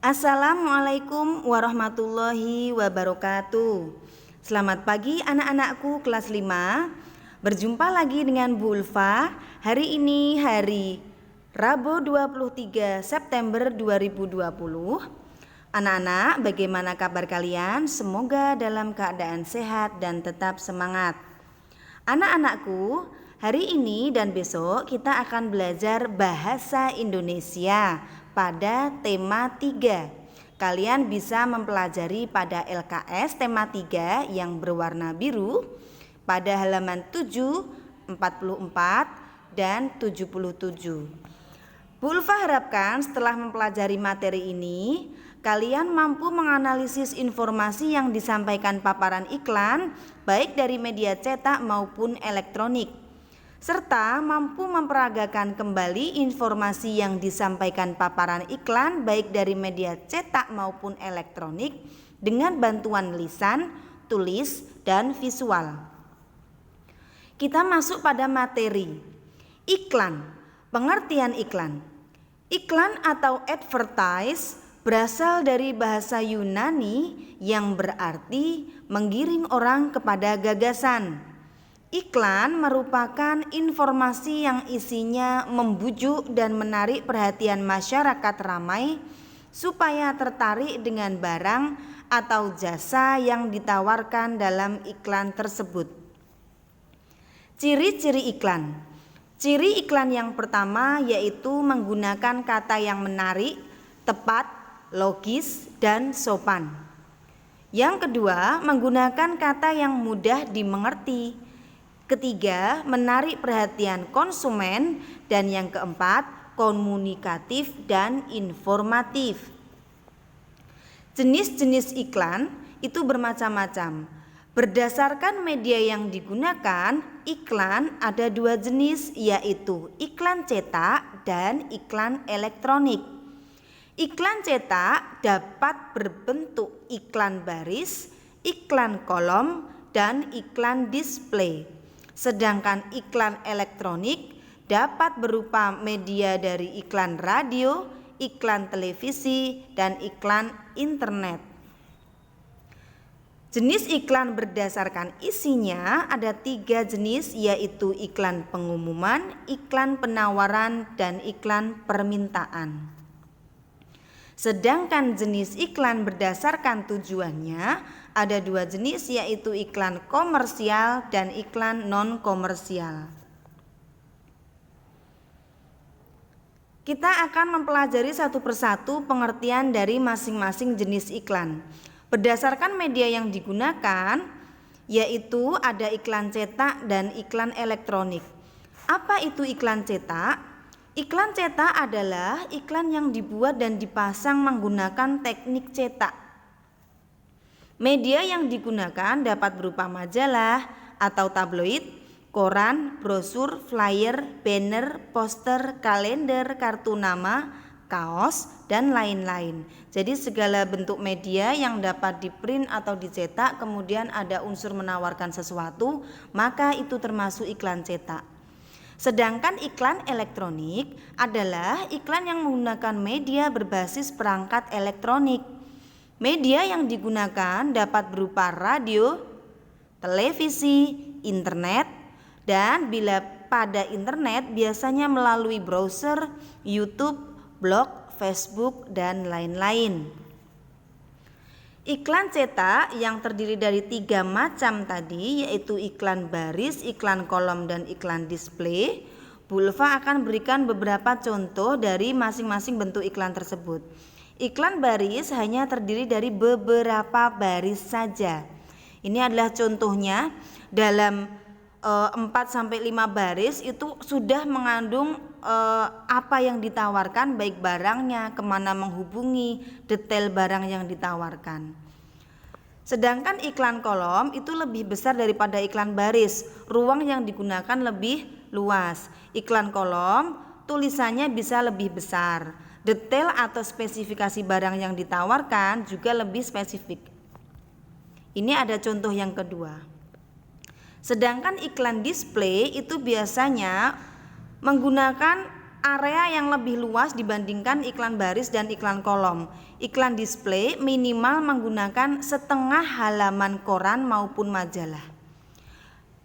Assalamualaikum warahmatullahi wabarakatuh. Selamat pagi anak-anakku kelas 5. Berjumpa lagi dengan Bu Ulfa. Hari ini hari Rabu 23 September 2020. Anak-anak, bagaimana kabar kalian? Semoga dalam keadaan sehat dan tetap semangat. Anak-anakku, hari ini dan besok kita akan belajar bahasa Indonesia pada tema 3. Kalian bisa mempelajari pada LKS tema 3 yang berwarna biru pada halaman 7, 44, dan 77. Bu Ulfa harapkan setelah mempelajari materi ini, kalian mampu menganalisis informasi yang disampaikan paparan iklan baik dari media cetak maupun elektronik, serta mampu memperagakan kembali informasi yang disampaikan paparan iklan baik dari media cetak maupun elektronik dengan bantuan lisan, tulis, dan visual. Kita masuk pada materi. Iklan. Pengertian iklan. Iklan atau advertise berasal dari bahasa Yunani yang berarti menggiring orang kepada gagasan. Iklan merupakan informasi yang isinya membujuk dan menarik perhatian masyarakat ramai supaya tertarik dengan barang atau jasa yang ditawarkan dalam iklan tersebut. Ciri-ciri iklan. Ciri iklan yang pertama yaitu menggunakan kata yang menarik, tepat, logis, dan sopan. Yang kedua, menggunakan kata yang mudah dimengerti. Ketiga, menarik perhatian konsumen. Dan yang keempat, komunikatif dan informatif. Jenis-jenis iklan itu bermacam-macam. Berdasarkan media yang digunakan, iklan ada 2 jenis, yaitu iklan cetak dan iklan elektronik. Iklan cetak dapat berbentuk iklan baris, iklan kolom, dan iklan display. Sedangkan iklan elektronik dapat berupa media dari iklan radio, iklan televisi, dan iklan internet. Jenis iklan berdasarkan isinya ada 3 jenis, yaitu iklan pengumuman, iklan penawaran, dan iklan permintaan. Sedangkan jenis iklan berdasarkan tujuannya ada 2 jenis, yaitu iklan komersial dan iklan non-komersial. Kita akan mempelajari satu persatu pengertian dari masing-masing jenis iklan. Berdasarkan media yang digunakan, yaitu ada iklan cetak dan iklan elektronik. Apa itu iklan cetak? Iklan cetak adalah iklan yang dibuat dan dipasang menggunakan teknik cetak. Media yang digunakan dapat berupa majalah atau tabloid, koran, brosur, flyer, banner, poster, kalender, kartu nama, kaos, dan lain-lain. Jadi segala bentuk media yang dapat di-print atau dicetak kemudian ada unsur menawarkan sesuatu, maka itu termasuk iklan cetak. Sedangkan iklan elektronik adalah iklan yang menggunakan media berbasis perangkat elektronik. Media yang digunakan dapat berupa radio, televisi, internet, dan bila pada internet biasanya melalui browser, YouTube, blog, Facebook, dan lain-lain. Iklan cetak yang terdiri dari 3 macam tadi, yaitu iklan baris, iklan kolom, dan iklan display. Bu Ulfa akan berikan beberapa contoh dari masing-masing bentuk iklan tersebut. Iklan baris hanya terdiri dari beberapa baris saja. Ini adalah contohnya. Dalam 4-5 baris itu sudah mengandung apa yang ditawarkan, baik barangnya, kemana menghubungi, detail barang yang ditawarkan. Sedangkan iklan kolom itu lebih besar daripada iklan baris, ruang yang digunakan lebih luas. Iklan kolom tulisannya bisa lebih besar, detail atau spesifikasi barang yang ditawarkan juga lebih spesifik. Ini ada contoh yang kedua. Sedangkan iklan display itu biasanya menggunakan area yang lebih luas dibandingkan iklan baris dan iklan kolom. Iklan display minimal menggunakan setengah halaman koran maupun majalah.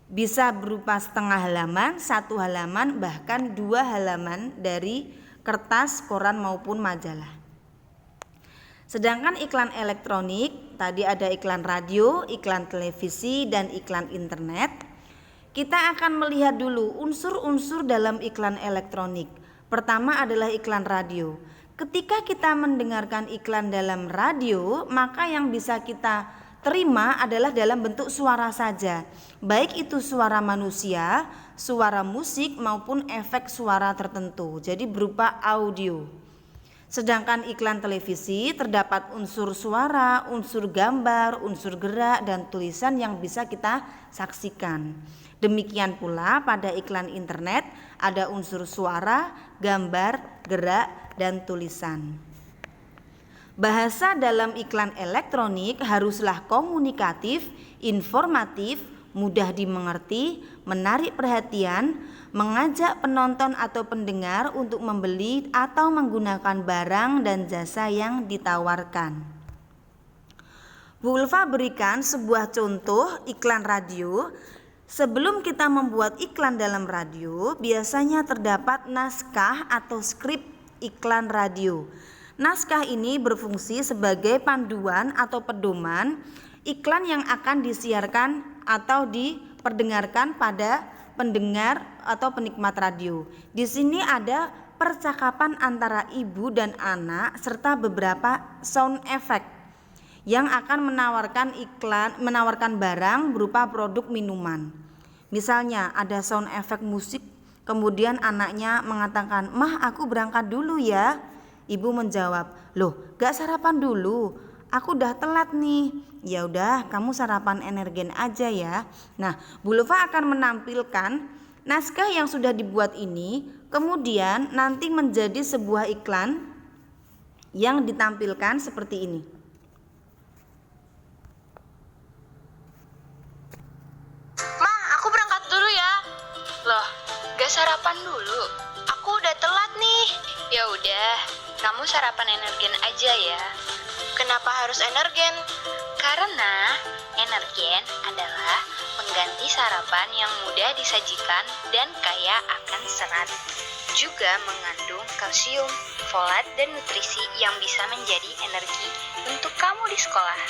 Bisa berupa setengah halaman, 1 halaman, bahkan 2 halaman dari kertas, koran maupun majalah. Sedangkan iklan elektronik, tadi ada iklan radio, iklan televisi, dan iklan internet. Kita akan melihat dulu unsur-unsur dalam iklan elektronik. Pertama adalah iklan radio. Ketika kita mendengarkan iklan dalam radio, maka yang bisa kita terima adalah dalam bentuk suara saja, baik itu suara manusia, suara musik maupun efek suara tertentu, jadi berupa audio. Sedangkan iklan televisi terdapat unsur suara, unsur gambar, unsur gerak, dan tulisan yang bisa kita saksikan. Demikian pula pada iklan internet ada unsur suara, gambar, gerak, dan tulisan. Bahasa dalam iklan elektronik haruslah komunikatif, informatif, mudah dimengerti, menarik perhatian, mengajak penonton atau pendengar untuk membeli atau menggunakan barang dan jasa yang ditawarkan. Bu Ulfa berikan sebuah contoh iklan radio. Sebelum kita membuat iklan dalam radio, biasanya terdapat naskah atau skrip iklan radio. Naskah ini berfungsi sebagai panduan atau pedoman iklan yang akan disiarkan atau diperdengarkan pada pendengar atau penikmat radio. Di sini ada percakapan antara ibu dan anak serta beberapa sound effect yang akan menawarkan barang berupa produk minuman. Misalnya ada sound effect musik, kemudian anaknya mengatakan, "Mah, aku berangkat dulu ya." Ibu menjawab, "Loh, gak sarapan dulu? Aku udah telat nih." "Ya udah, kamu sarapan Energen aja ya." Nah, Bu Ulfa akan menampilkan naskah yang sudah dibuat ini, kemudian nanti menjadi sebuah iklan yang ditampilkan seperti ini. "Ma, aku berangkat dulu ya." "Loh, gak sarapan dulu? Aku udah telat nih." "Ya udah, kamu sarapan Energen aja ya." "Kenapa harus Energen?" "Karena Energen adalah pengganti sarapan yang mudah disajikan dan kaya akan serat. Juga mengandung kalsium, folat, dan nutrisi yang bisa menjadi energi untuk kamu di sekolah."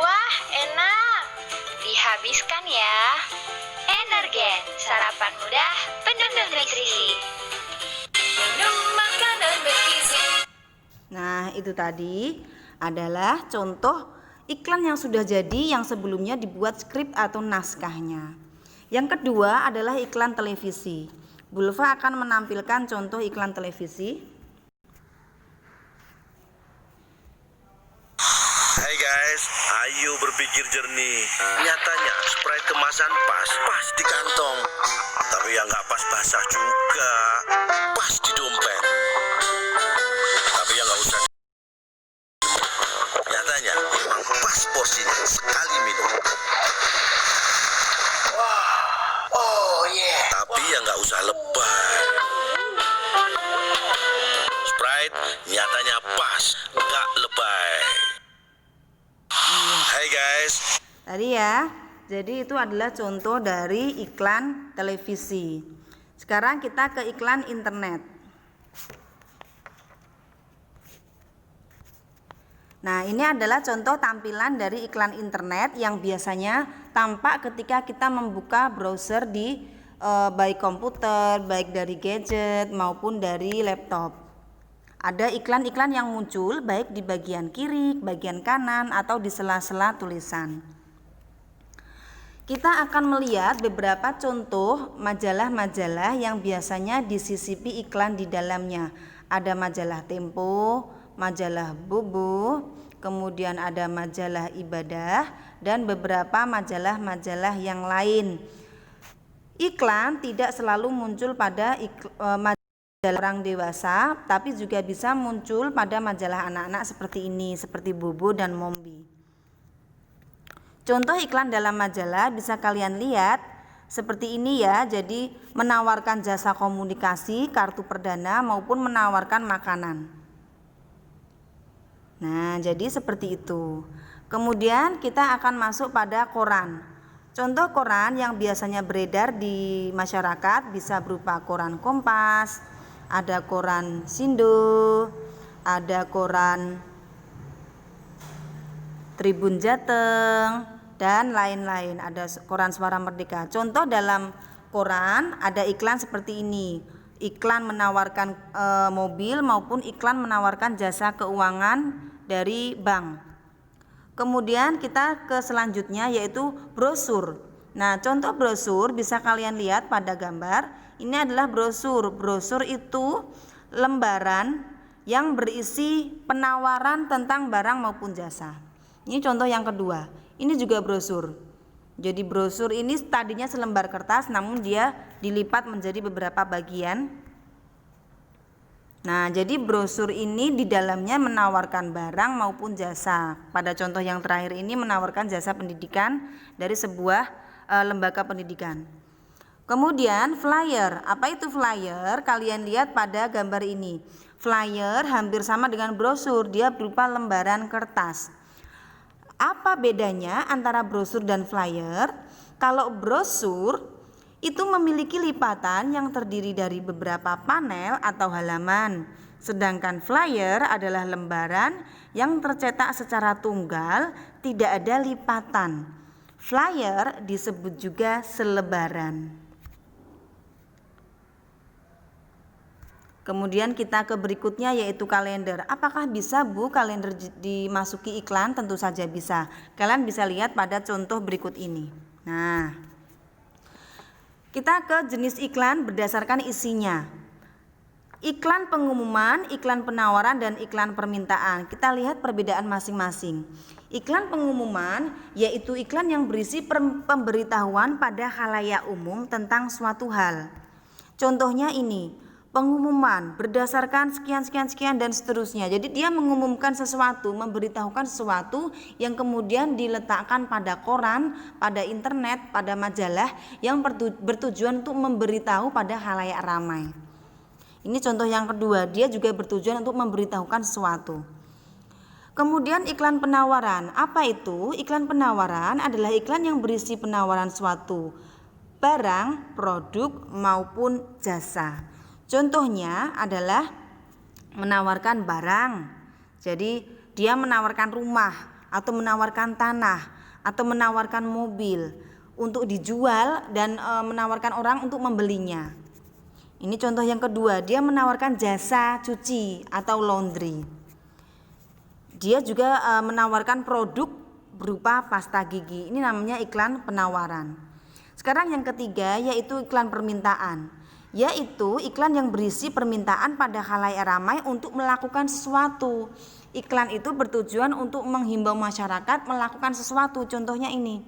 "Wah, enak. Dihabiskan ya." Energen, sarapan mudah, penuh nutrisi. Minum makanan bergizi. Nah, itu tadi adalah contoh iklan yang sudah jadi yang sebelumnya dibuat skrip atau naskahnya. Yang kedua adalah iklan televisi. Bu Ulfa akan menampilkan contoh iklan televisi. Hai guys, ayo berpikir jernih. Nyatanya Sprite kemasan pas di kantong, tapi yang nggak pas basah juga, pas di dompet. Tapi yang nggak usah. Nyatanya memang pas porsinya sekali minum. Tapi yang nggak usah lebay. Sprite nyatanya pas, nggak lebay. Hai guys. Tadi ya, jadi itu adalah contoh dari iklan televisi. Sekarang kita ke iklan internet. Nah, ini adalah contoh tampilan dari iklan internet yang biasanya tampak ketika kita membuka browser di baik komputer, baik dari gadget maupun dari laptop. Ada iklan-iklan yang muncul baik di bagian kiri, bagian kanan, atau di sela-sela tulisan. Kita akan melihat beberapa contoh majalah-majalah yang biasanya disisipi iklan di dalamnya. Ada majalah Tempo, majalah Bobo, kemudian ada majalah ibadah, dan beberapa majalah-majalah yang lain. Iklan tidak selalu muncul pada majalah orang dewasa, tapi juga bisa muncul pada majalah anak-anak seperti ini, seperti Bobo dan Mombi. Contoh iklan dalam majalah bisa kalian lihat seperti ini ya. Jadi menawarkan jasa komunikasi, kartu perdana maupun menawarkan makanan. Nah, jadi seperti itu. Kemudian kita akan masuk pada koran. Contoh koran yang biasanya beredar di masyarakat bisa berupa koran Kompas, ada koran Sindo, ada koran Tribun Jateng, dan lain-lain. Ada koran Suara Merdeka. Contoh dalam koran ada iklan seperti ini. Iklan menawarkan mobil maupun iklan menawarkan jasa keuangan dari bank. Kemudian kita ke selanjutnya yaitu brosur. Nah, contoh brosur bisa kalian lihat pada gambar. Ini adalah brosur. Brosur itu lembaran yang berisi penawaran tentang barang maupun jasa. Ini contoh yang kedua. Ini juga brosur. Jadi brosur ini tadinya selembar kertas namun dia dilipat menjadi beberapa bagian. Nah, jadi brosur ini di dalamnya menawarkan barang maupun jasa. Pada contoh yang terakhir ini menawarkan jasa pendidikan dari sebuah lembaga pendidikan. Kemudian flyer. Apa itu flyer? Kalian lihat pada gambar ini. Flyer hampir sama dengan brosur, dia berupa lembaran kertas. Apa bedanya antara brosur dan flyer? Kalau brosur itu memiliki lipatan yang terdiri dari beberapa panel atau halaman. Sedangkan flyer adalah lembaran yang tercetak secara tunggal, tidak ada lipatan. Flyer disebut juga selebaran. Kemudian kita ke berikutnya yaitu kalender. Apakah bisa Bu kalender dimasuki iklan? Tentu saja bisa. Kalian bisa lihat pada contoh berikut ini. Nah, kita ke jenis iklan berdasarkan isinya. Iklan pengumuman, iklan penawaran, dan iklan permintaan. Kita lihat perbedaan masing-masing. Iklan pengumuman yaitu iklan yang berisi pemberitahuan pada khalayak umum tentang suatu hal. Contohnya ini. Pengumuman berdasarkan sekian dan seterusnya. Jadi dia mengumumkan sesuatu, memberitahukan sesuatu yang kemudian diletakkan pada koran, pada internet, pada majalah yang bertujuan untuk memberitahu pada khalayak ramai. Ini contoh yang kedua, dia juga bertujuan untuk memberitahukan sesuatu. Kemudian iklan penawaran. Apa itu? Iklan penawaran adalah iklan yang berisi penawaran suatu barang, produk maupun jasa. Contohnya adalah menawarkan barang. Jadi dia menawarkan rumah atau menawarkan tanah atau menawarkan mobil untuk dijual dan menawarkan orang untuk membelinya. Ini contoh yang kedua, dia menawarkan jasa cuci atau laundry. Dia juga menawarkan produk berupa pasta gigi. Ini namanya iklan penawaran. Sekarang yang ketiga yaitu iklan permintaan. Yaitu iklan yang berisi permintaan pada khalayak ramai untuk melakukan sesuatu. Iklan itu bertujuan untuk menghimbau masyarakat melakukan sesuatu. Contohnya ini.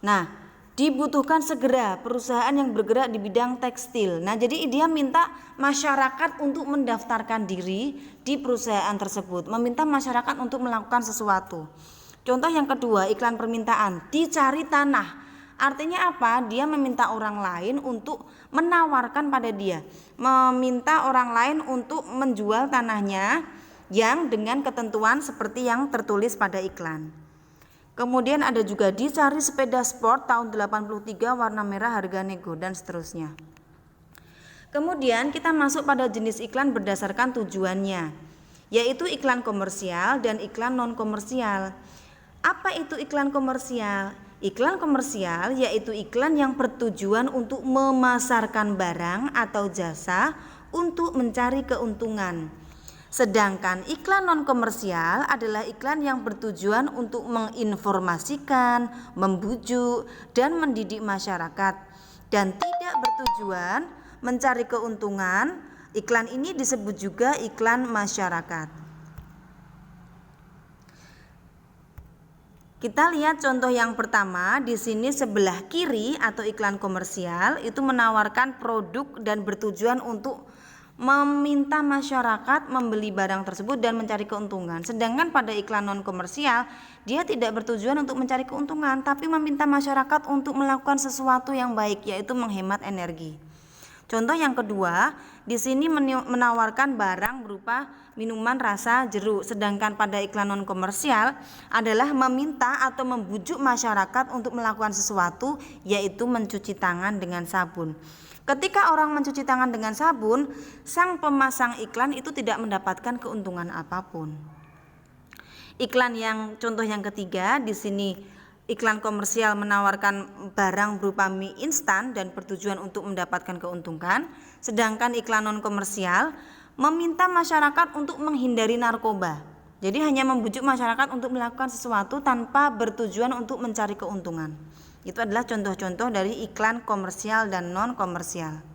Nah, dibutuhkan segera perusahaan yang bergerak di bidang tekstil. Nah, jadi dia minta masyarakat untuk mendaftarkan diri di perusahaan tersebut, meminta masyarakat untuk melakukan sesuatu. Contoh yang kedua, iklan permintaan, dicari tanah. Artinya apa? Dia meminta orang lain untuk menawarkan pada dia, meminta orang lain untuk menjual tanahnya yang dengan ketentuan seperti yang tertulis pada iklan. Kemudian ada juga dicari sepeda sport tahun 83 warna merah harga nego dan seterusnya. Kemudian kita masuk pada jenis iklan berdasarkan tujuannya, yaitu iklan komersial dan iklan non komersial. Apa itu iklan komersial? Iklan komersial yaitu iklan yang bertujuan untuk memasarkan barang atau jasa untuk mencari keuntungan. Sedangkan iklan non komersial adalah iklan yang bertujuan untuk menginformasikan, membujuk, dan mendidik masyarakat dan tidak bertujuan mencari keuntungan. Iklan ini disebut juga iklan masyarakat. Kita lihat contoh yang pertama, di sini sebelah kiri atau iklan komersial itu menawarkan produk dan bertujuan untuk meminta masyarakat membeli barang tersebut dan mencari keuntungan. Sedangkan pada iklan non komersial, dia tidak bertujuan untuk mencari keuntungan, tapi meminta masyarakat untuk melakukan sesuatu yang baik, yaitu menghemat energi. Contoh yang kedua, di sini menawarkan barang berupa minuman rasa jeruk, sedangkan pada iklan non komersial adalah meminta atau membujuk masyarakat untuk melakukan sesuatu, yaitu mencuci tangan dengan sabun. Ketika orang mencuci tangan dengan sabun, sang pemasang iklan itu tidak mendapatkan keuntungan apapun. Iklan yang contoh yang ketiga, di sini iklan komersial menawarkan barang berupa mie instan dan bertujuan untuk mendapatkan keuntungan, sedangkan iklan non komersial meminta masyarakat untuk menghindari narkoba. Jadi hanya membujuk masyarakat untuk melakukan sesuatu tanpa bertujuan untuk mencari keuntungan. Itu adalah contoh-contoh dari iklan komersial dan non komersial.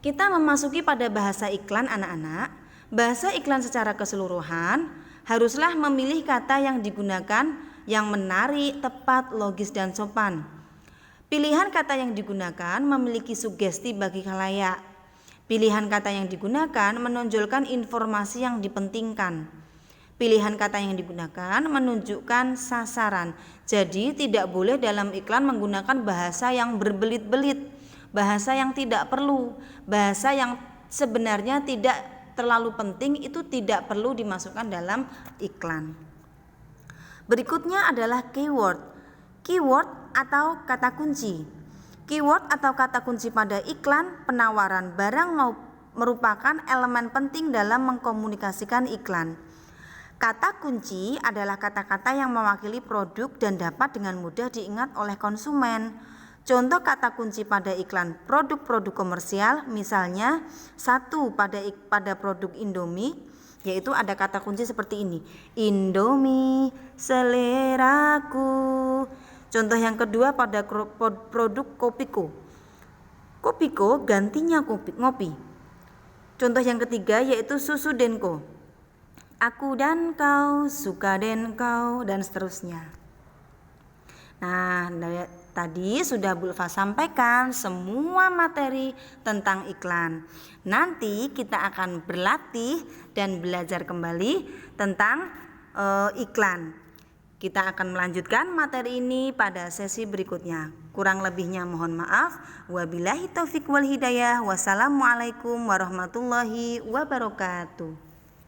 Kita memasuki pada bahasa iklan anak-anak. Bahasa iklan secara keseluruhan haruslah memilih kata yang digunakan yang menarik, tepat, logis, dan sopan. Pilihan kata yang digunakan memiliki sugesti bagi khalayak. Pilihan kata yang digunakan menonjolkan informasi yang dipentingkan. Pilihan kata yang digunakan menunjukkan sasaran. Jadi tidak boleh dalam iklan menggunakan bahasa yang berbelit-belit, bahasa yang tidak perlu, bahasa yang sebenarnya tidak terlalu penting, itu tidak perlu dimasukkan dalam iklan. Berikutnya adalah keyword. Keyword atau kata kunci. Keyword atau kata kunci pada iklan penawaran barang merupakan elemen penting dalam mengkomunikasikan iklan. Kata kunci adalah kata-kata yang mewakili produk dan dapat dengan mudah diingat oleh konsumen. Contoh kata kunci pada iklan produk-produk komersial, misalnya satu pada produk Indomie, yaitu ada kata kunci seperti ini, Indomie seleraku. Contoh yang kedua pada produk Kopiko, Kopiko gantinya ngopi. Contoh yang ketiga yaitu susu Denko, aku dan kau, suka dan kau, dan seterusnya. Nah, tadi sudah Bu Ulfa sampaikan semua materi tentang iklan. Nanti kita akan berlatih dan belajar kembali tentang iklan. Kita akan melanjutkan materi ini pada sesi berikutnya. Kurang lebihnya mohon maaf. Wabillahi taufik wal hidayah. Wassalamualaikum warahmatullahi wabarakatuh.